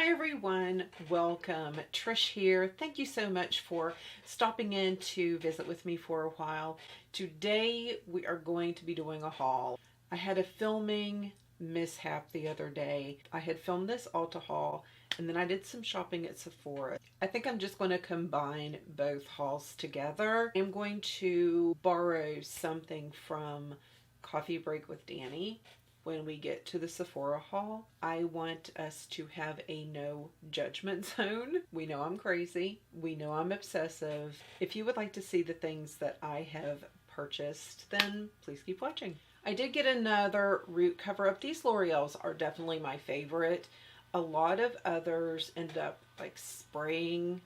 Hi everyone, welcome. Trish here. Thank you so much for stopping in to visit with me for a while. Today we are going to be doing a haul. I had a filming mishap the other day. I had filmed this Ulta haul and then I did some shopping at Sephora. I think I'm just going to combine both hauls together. I'm going to borrow something from Coffee Break with Danny. When we get to the Sephora haul, I want us to have a no judgment zone. We know I'm crazy. We know I'm obsessive. If you would like to see the things that I have purchased, then please keep watching. I did get another root cover up. These L'Oreal's are definitely my favorite. A lot of others end up like spraying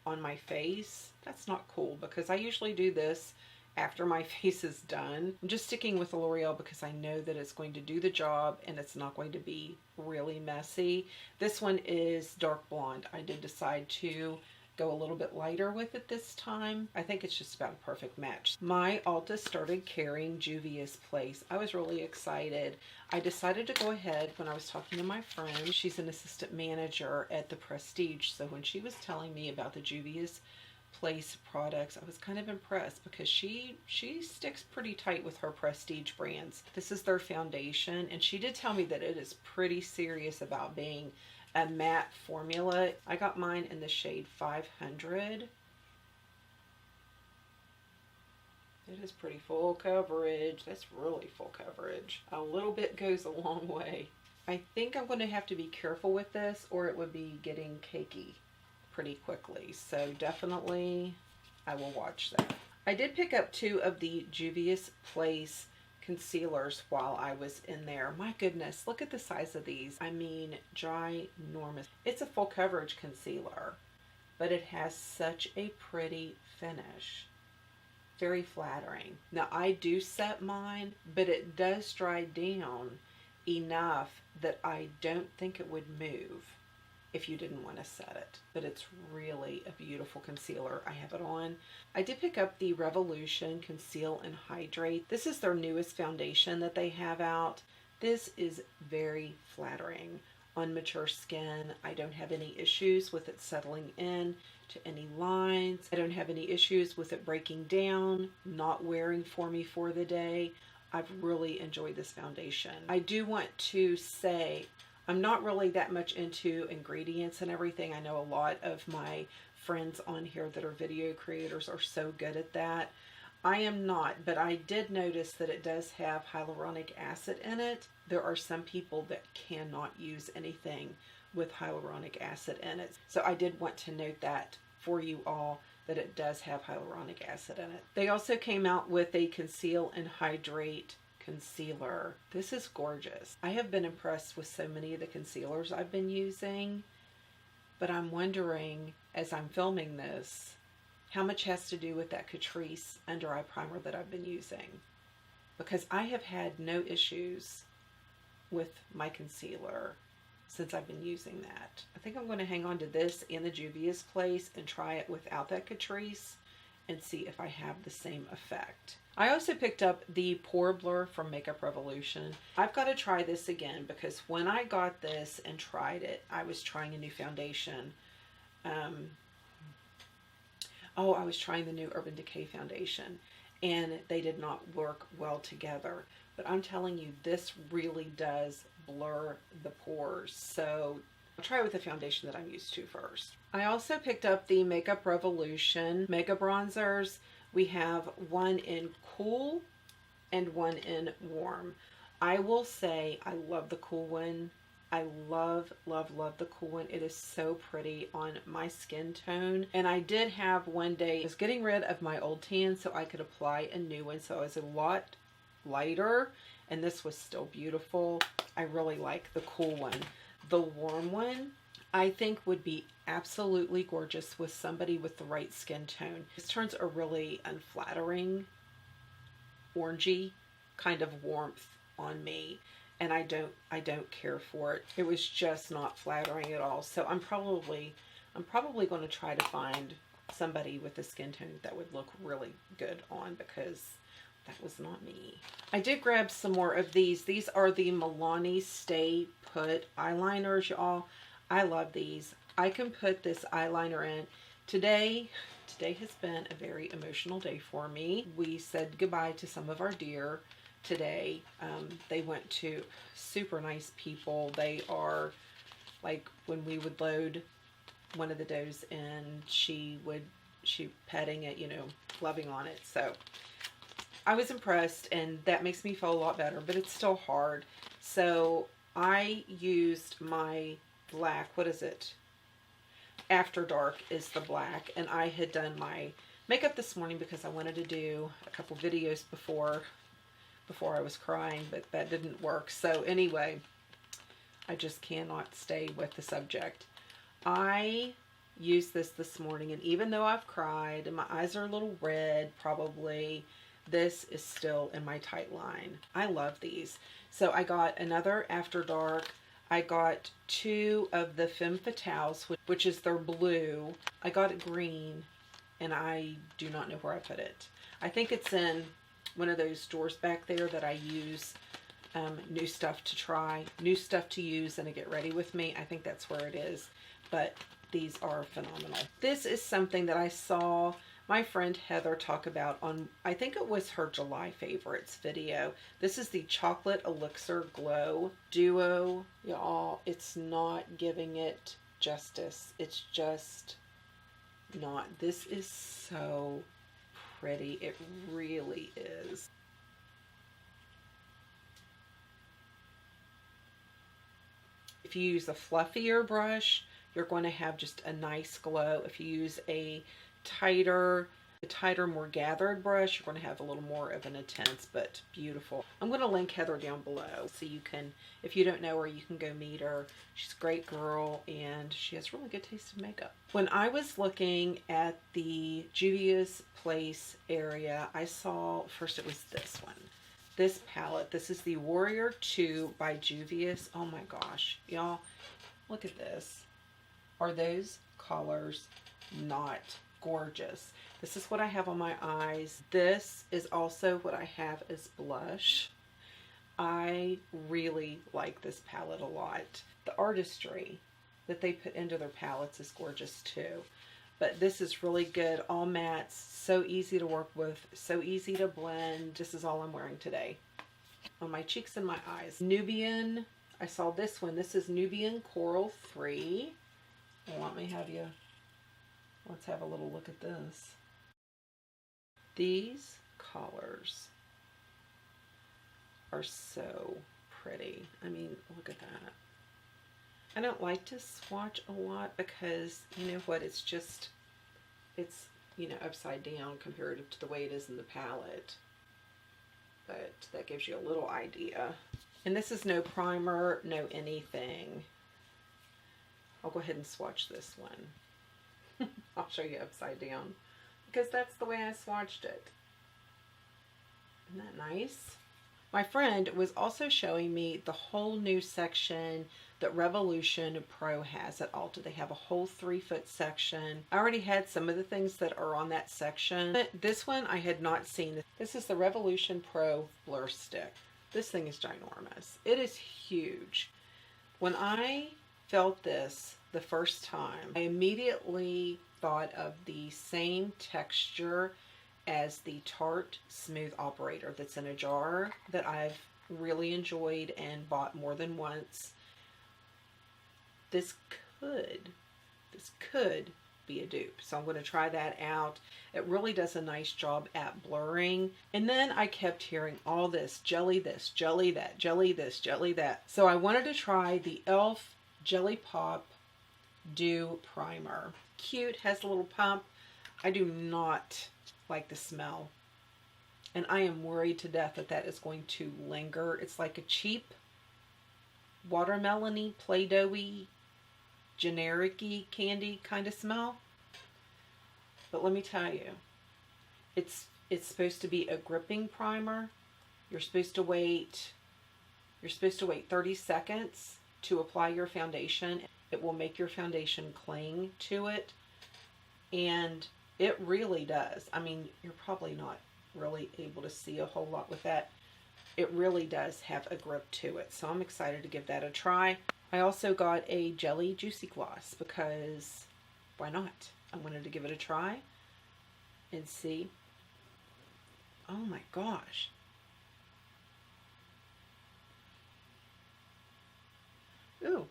on my face. That's not cool because I usually do this after my face is done. I'm just sticking with the L'Oreal because I know that it's going to do the job and it's not going to be really messy. This one is dark blonde. I did decide to go a little bit lighter with it this time. I think it's just about a perfect match. My Ulta started carrying Juvia's Place. I was really excited. I decided to go ahead when I was talking to my friend. She's an assistant manager at the Prestige. So when she was telling me about the Juvia's Place products, I was kind of impressed because she sticks pretty tight with her prestige brands. This is their foundation and she did tell me that it is pretty serious about being a matte formula. I got mine in the shade 500. It is pretty full coverage. That's really full coverage. A little bit goes a long way. I think I'm going to have to be careful with this or it would be getting cakey pretty quickly, so definitely I will watch that. I did pick up two of the Juvia's Place concealers while I was in there. My goodness, look at the size of these. I mean, ginormous. It's a full coverage concealer, but it has such a pretty finish. Very flattering. Now I do set mine, but it does dry down enough that I don't think it would move if you didn't want to set it. But it's really a beautiful concealer. I have it on. I did pick up the Revolution Conceal and Hydrate. This is their newest foundation that they have out. This is very flattering on mature skin. I don't have any issues with it settling in to any lines. I don't have any issues with it breaking down, not wearing for me for the day. I've really enjoyed this foundation. I do want to say I'm not really that much into ingredients and everything. I know a lot of my friends on here that are video creators are so good at that. I am not, but I did notice that it does have hyaluronic acid in it. There are some people that cannot use anything with hyaluronic acid in it. So I did want to note that for you all, that it does have hyaluronic acid in it. They also came out with a Conceal and Hydrate concealer. This is gorgeous. I have been impressed with so many of the concealers I've been using, but I'm wondering as I'm filming this how much has to do with that Catrice under eye primer that I've been using, because I have had no issues with my concealer since I've been using that. I think I'm going to hang on to this and the Juvia's Place and try it without that Catrice and see if I have the same effect. I also picked up the Pore Blur from Makeup Revolution. I've got to try this again because when I got this and tried it, I was trying a new foundation. I was trying the new Urban Decay foundation and they did not work well together. But I'm telling you, this really does blur the pores. So I'll try it with the foundation that I'm used to first. I also picked up the Makeup Revolution Mega Bronzers. We have one in cool and one in warm. I will say I love the cool one. I love, love, love the cool one. It is so pretty on my skin tone. And I did have one day, I was getting rid of my old tan so I could apply a new one. So it was a lot lighter and this was still beautiful. I really like the cool one. The warm one I think would be absolutely gorgeous with somebody with the right skin tone. This turns a really unflattering orangey kind of warmth on me and I don't care for it. It was just not flattering at all. So I'm probably going to try to find somebody with a skin tone that would look really good on because that was not me. I did grab some more of these. These are the Milani Stay Put eyeliners, y'all. I love these. I can put this eyeliner in. Today has been a very emotional day for me. We said goodbye to some of our dear today. They went to super nice people. They are like, when we would load one of the does in, she petting it, you know, loving on it. So I was impressed, and that makes me feel a lot better, but it's still hard. So I used my black, what is it? After Dark is the black, and I had done my makeup this morning because I wanted to do a couple videos before I was crying, but that didn't work. So anyway, I just cannot stay with the subject. I used this morning, and even though I've cried and my eyes are a little red probably, this is still in my tight line. I love these. So I got another After Dark. I got 2 of the Femme Fatales, which is their blue. I got it green, and I do not know where I put it. I think it's in one of those drawers back there that I use new stuff to try, new stuff to use, and to get ready with me. I think that's where it is, but these are phenomenal. This is something that I saw my friend Heather talk about on, I think it was her July favorites video. This is the Chocolate Elixir Glow Duo. Y'all, it's not giving it justice. It's just not. This is so pretty. It really is. If you use a fluffier brush, you're going to have just a nice glow. If you use a tighter, more gathered brush, you're going to have a little more of an intense, but beautiful. I'm going to link Heather down below so you can, if you don't know her, you can go meet her. She's a great girl, and she has really good taste in makeup. When I was looking at the Juvia's Place area, I saw, first it was this one. This palette. This is the Warrior 2 by Juvia's. Oh my gosh, y'all, look at this. Are those colors not gorgeous? This is what I have on my eyes. This is also what I have as blush. I really like this palette a lot. The artistry that they put into their palettes is gorgeous too. But this is really good. All mattes, so easy to work with, so easy to blend. This is all I'm wearing today on my cheeks and my eyes. Nubian, I saw this one. This is Nubian Coral 3. Let me have you, let's have a little look at this. These colors are so pretty. I mean, look at that. I don't like to swatch a lot because, you know what, it's just, it's, you know, upside down comparative to the way it is in the palette. But that gives you a little idea. And this is no primer, no anything. I'll go ahead and swatch this one. I'll show you upside down because that's the way I swatched it. Isn't that nice? My friend was also showing me the whole new section that Revolution Pro has at Ulta. They have a whole 3-foot section. I already had some of the things that are on that section, but this one I had not seen. This is the Revolution Pro Blur Stick. This thing is ginormous. It is huge. When I felt this the first time, I immediately thought of the same texture as the Tarte Smooth Operator that's in a jar that I've really enjoyed and bought more than once. This could be a dupe, so I'm going to try that out. It really does a nice job at blurring. And then I kept hearing all this jelly that, jelly this, jelly that. So I wanted to try the e.l.f. Jelly Pop Dew Primer. Cute, has a little pump. I do not like the smell, and I am worried to death that that is going to linger. It's like a cheap watermelon-y, Play-Doh-y, generic-y candy kind of smell. But let me tell you, it's supposed to be a gripping primer. You're supposed to wait 30 seconds to apply your foundation. It will make your foundation cling to it, and it really does. I mean, you're probably not really able to see a whole lot with that. It really does have a grip to it, so I'm excited to give that a try. I also got a Jelly Juicy Gloss because why not? I wanted to give it a try and see. Oh my gosh. Ooh.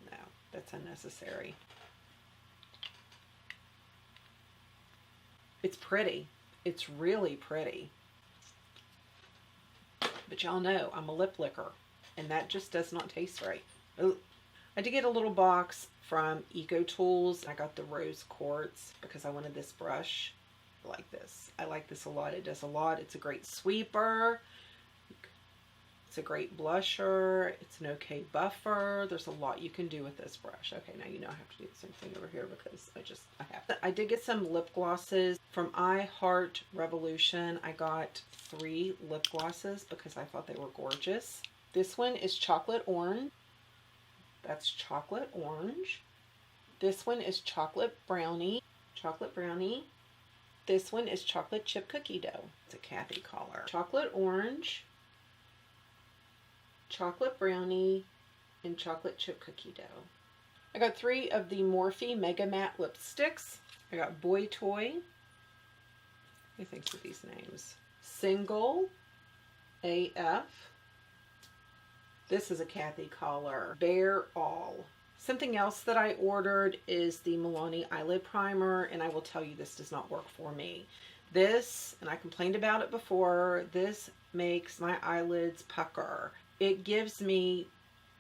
No, that's unnecessary. It's pretty. It's really pretty. But y'all know I'm a lip licker, and that just does not taste right. Ooh. I did get a little box from Eco Tools. I got the rose quartz because I wanted this brush. I like this. I like this a lot. It does a lot. It's a great sweeper. It's a great blusher. It's an okay buffer. There's a lot you can do with this brush. Okay, now you know I have to do the same thing over here because I have to. I did get some lip glosses from I Heart Revolution. I got 3 lip glosses because I thought they were gorgeous. This one is chocolate orange. That's chocolate orange. This one is chocolate brownie. Chocolate brownie. This one is chocolate chip cookie dough. It's a Kathy color. Chocolate orange, chocolate brownie, and chocolate chip cookie dough. I got 3 of the Morphe Mega Matte lipsticks. I got Boy Toy. What do you think of these names? Single AF. This is a Kathy color. Bare All. Something else that I ordered is the Milani eyelid primer, and I will tell you this does not work for me. This, and I complained about it before, this makes my eyelids pucker. It gives me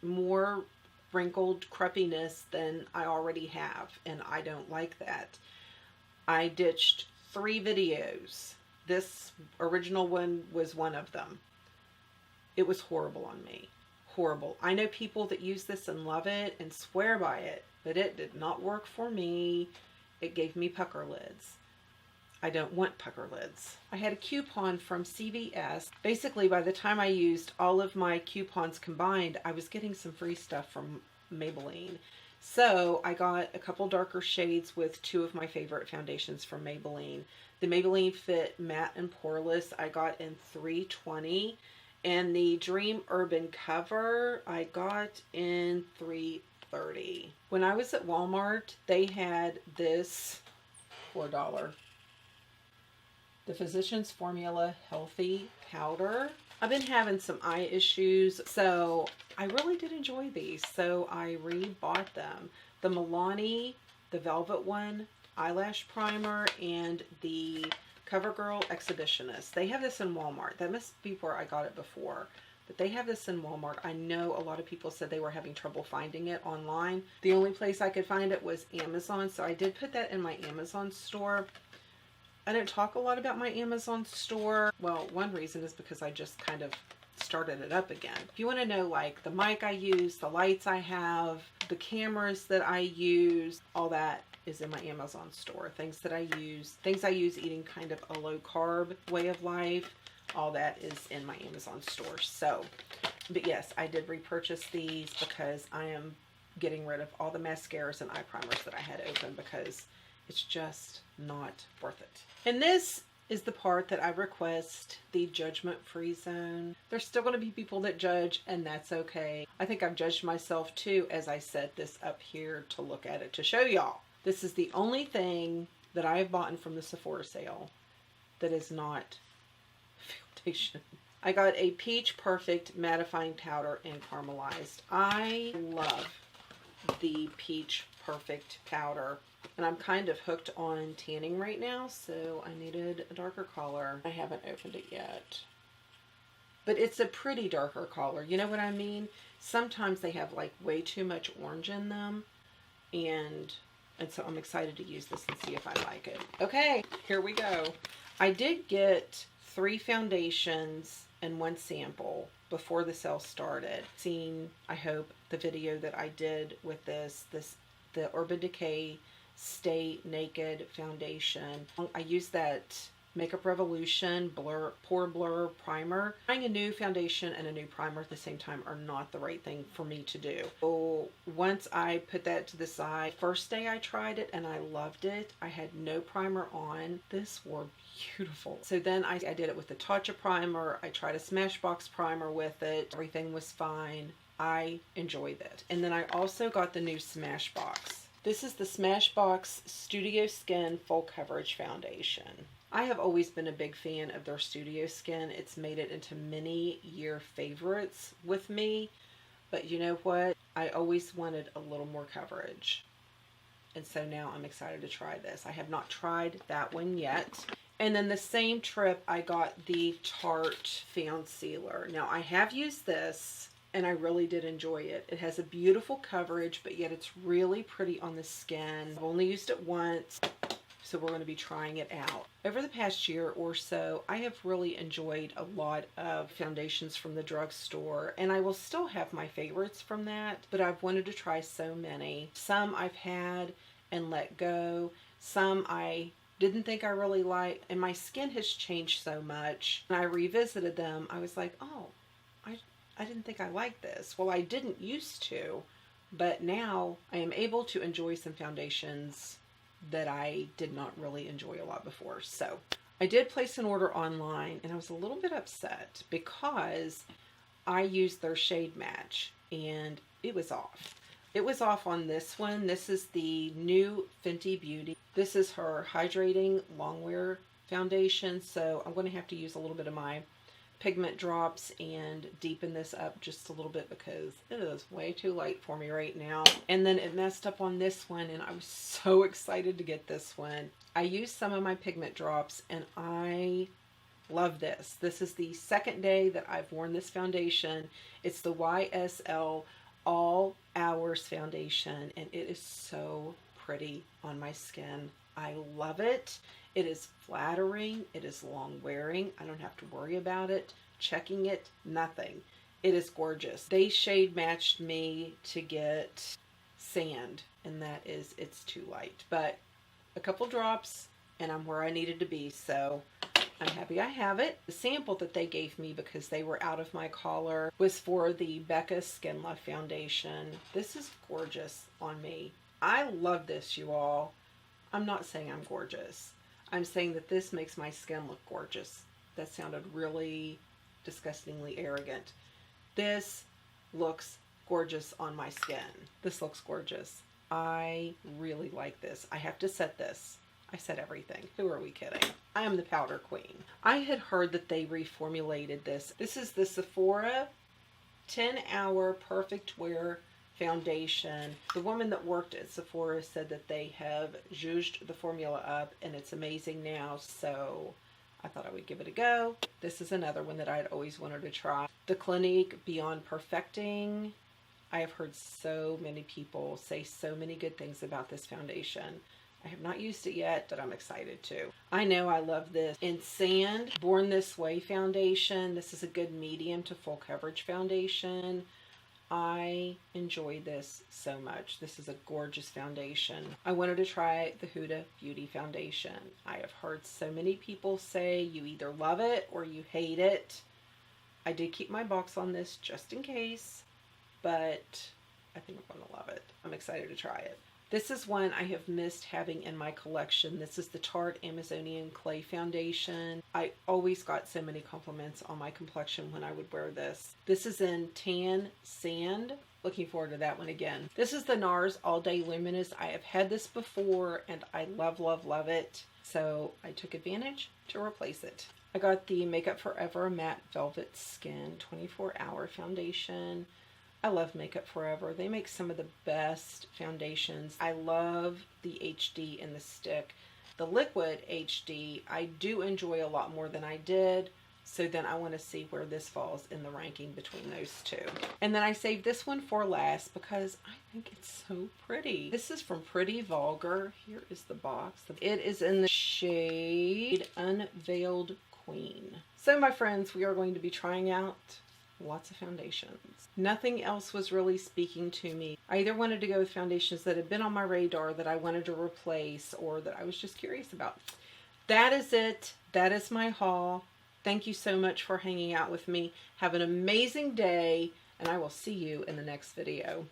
more wrinkled cruppiness than I already have, and I don't like that. I ditched 3 videos. This original one was one of them. It was horrible on me. Horrible. I know people that use this and love it and swear by it, but it did not work for me. It gave me pucker lids. I don't want pucker lids. I had a coupon from CVS. Basically, by the time I used all of my coupons combined, I was getting some free stuff from Maybelline. So I got a couple darker shades with 2 of my favorite foundations from Maybelline. The Maybelline Fit Matte and Poreless I got in 320. And the Dream Urban Cover I got in 330. When I was at Walmart, they had this $4. The Physicians Formula Healthy Powder. I've been having some eye issues, so I really did enjoy these, so I re-bought them. The Milani, the Velvet one, eyelash primer, and the CoverGirl Exhibitionist. They have this in Walmart. That must be where I got it before. But they have this in Walmart. I know a lot of people said they were having trouble finding it online. The only place I could find it was Amazon, so I did put that in my Amazon store. I don't talk a lot about my Amazon store. Well, one reason is because I just kind of started it up again. If you want to know like the mic I use, the lights I have, the cameras that I use, all that is in my Amazon store. Things I use eating kind of a low carb way of life, all that is in my Amazon store. So, but yes, I did repurchase these because I am getting rid of all the mascaras and eye primers that I had open because it's just not worth it. And this is the part that I request the judgment-free zone. There's still going to be people that judge, and that's okay. I think I've judged myself too as I set this up here to look at it to show y'all. This is the only thing that I have bought from the Sephora sale that is not foundation. I got a Peach Perfect mattifying powder in caramelized. I love the Peach Perfect powder, and I'm kind of hooked on tanning right now, so I needed a darker color. I haven't opened it yet, but it's a pretty darker color. You know what I mean? Sometimes they have like way too much orange in them, and so I'm excited to use this and see if I like it. Okay, here we go. I did get 3 foundations and 1 sample before the sale started. Seen, I hope, the video that I did with the Urban Decay Stay Naked foundation. I used that Makeup Revolution Pore Blur Primer. Trying a new foundation and a new primer at the same time are not the right thing for me to do. So once I put that to the side, first day I tried it and I loved it. I had no primer on. This wore beautiful. So then I did it with the Tatcha primer. I tried a Smashbox primer with it. Everything was fine. I enjoyed it. And then I also got the new Smashbox. This is the Smashbox Studio Skin Full Coverage Foundation. I have always been a big fan of their Studio Skin. It's made it into many year favorites with me. But you know what? I always wanted a little more coverage. And so now I'm excited to try this. I have not tried that one yet. And then the same trip, I got the Tarte Found Sealer. Now, I have used this, and I really did enjoy it. It has a beautiful coverage, but yet it's really pretty on the skin. I've only used it once, so we're going to be trying it out. Over the past year or so, I have really enjoyed a lot of foundations from the drugstore, and I will still have my favorites from that, but I've wanted to try so many. Some I've had and let go. Some I didn't think I really liked, and my skin has changed so much. When I revisited them, I was like, oh, I didn't think I liked this. Well, I didn't used to, but now I am able to enjoy some foundations that I did not really enjoy a lot before. So I did place an order online, and I was a little bit upset because I used their shade match and it was off. It was off on this one. This is the new Fenty Beauty. This is her Hydrating Longwear foundation. So I'm going to have to use a little bit of my pigment drops and deepen this up just a little bit because it is way too light for me right now. And then it messed up on this one, and I was so excited to get this one. I used some of my pigment drops, and I love this. This is the second day that I've worn this foundation. It's the YSL All Hours foundation, and it is so pretty on my skin. I love it. It is flattering. It is long wearing. I don't have to worry about it, checking it, nothing. It is gorgeous. They shade matched me to get sand, and that is, it's too light. But a couple drops, and I'm where I needed to be, so I'm happy I have it. The sample that they gave me, because they were out of my collar, was for the Becca Skin Love foundation. This is gorgeous on me. I love this, you all. I'm not saying I'm gorgeous. I'm saying that this makes my skin look gorgeous. That sounded really disgustingly arrogant. This looks gorgeous on my skin. This looks gorgeous. I really like this. I have to set this. I said everything. Who are we kidding? I am the powder queen. I had heard that they reformulated this. This is the Sephora 10-Hour Perfect Wear foundation. The woman that worked at Sephora said that they have zhuzhed the formula up, and it's amazing now, so I thought I would give it a go. This is another one that I'd always wanted to try. The Clinique Beyond Perfecting. I have heard so many people say so many good things about this foundation. I have not used it yet, but I'm excited to. I know I love this. In Sand, Born This Way foundation. This is a good medium to full coverage foundation. I enjoy this so much. This is a gorgeous foundation. I wanted to try the Huda Beauty foundation. I have heard so many people say you either love it or you hate it. I did keep my box on this just in case, but I think I'm going to love it. I'm excited to try it. This is one I have missed having in my collection. This is the Tarte Amazonian Clay Foundation. I always got so many compliments on my complexion when I would wear this. This is in Tan Sand. Looking forward to that one again. This is the NARS All Day Luminous. I have had this before, and I love, love, love it. So I took advantage to replace it. I got the Makeup Forever Matte Velvet Skin 24-Hour Foundation. I love Makeup Forever. They make some of the best foundations. I love the HD in the stick. The liquid HD, I do enjoy a lot more than I did. So then I want to see where this falls in the ranking between those two. And then I saved this one for last because I think it's so pretty. This is from Pretty Vulgar. Here is the box. It is in the shade Unveiled Queen. So my friends, we are going to be trying out lots of foundations. Nothing else was really speaking to me. I either wanted to go with foundations that had been on my radar that I wanted to replace, or that I was just curious about. that is it. That is my haul. Thank you so much for hanging out with me. Have an amazing day, and I will see you in the next video.